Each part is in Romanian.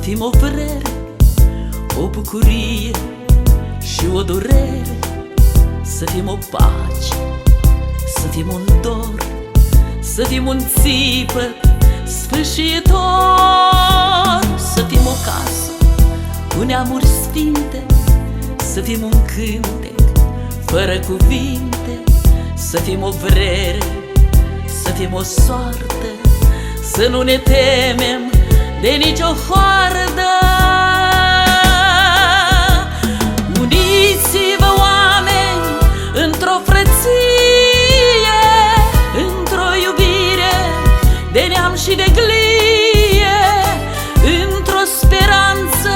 fim o vrere, o bucurie și o durere, să fim o pace, să fim un dor, să fim un țipăt sfârșitor, să fim o casă cu neamuri sfinte, să fim un cântec fără cuvinte, să fim o vrere, să fim o soartă, să nu ne temem de nicio hoardă. Uniți-vă, oameni, într-o frăție, într-o iubire de neam și de glie, într-o speranță,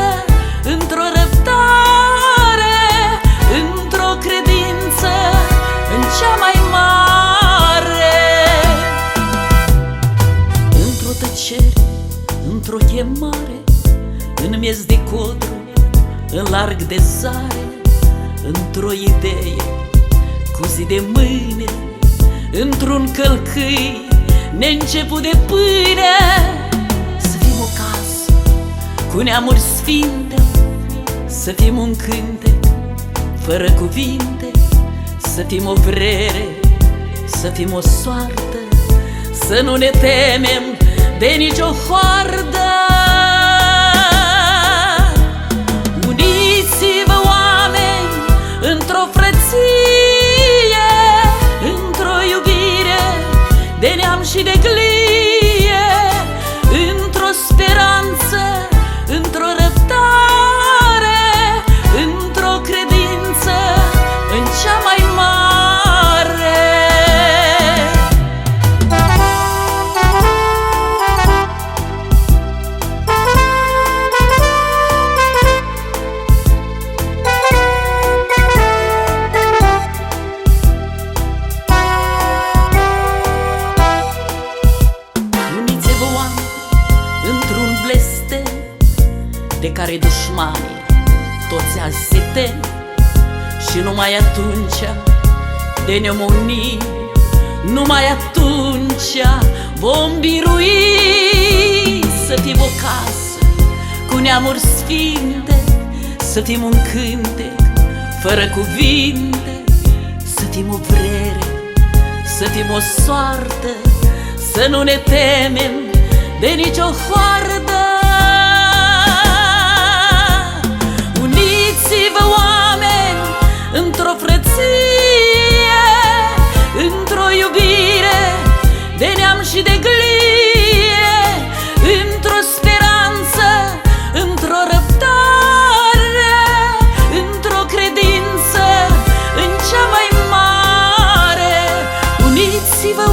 într-o răbdare, într-o credință în cea mai mare, într-o tăcere, într-o chemare, în miez de codru, în larg de zare, într-o idee cu zi de mâine, într-un călcâi neînceput de pâine, să fim o casă cu neamuri sfinte, să fim un cântec fără cuvinte, să fim o vrere, să fim o soartă, să nu ne temem de nicio hoardă. Uniți-vă, oameni, într-o frăție, într-o iubire de neam și de glie, într-o speranță, într-o răbdare, într-o credință în cea mai mare. Într-un blestem de care dușmanii toți azi se tem, și numai atunci de ne-om uni, numai atunci vom birui. Să fim o casă cu neamuri sfinte, să fim un cântec fără cuvinte, să fim o vrere, să fim o soartă, să nu ne temem de nicio hoardă. Uniți-vă, oameni, într-o frăție, într-o iubire de neam și de glie, într-o speranță, într-o răbdare, într-o credință în cea mai mare. Uniți-vă,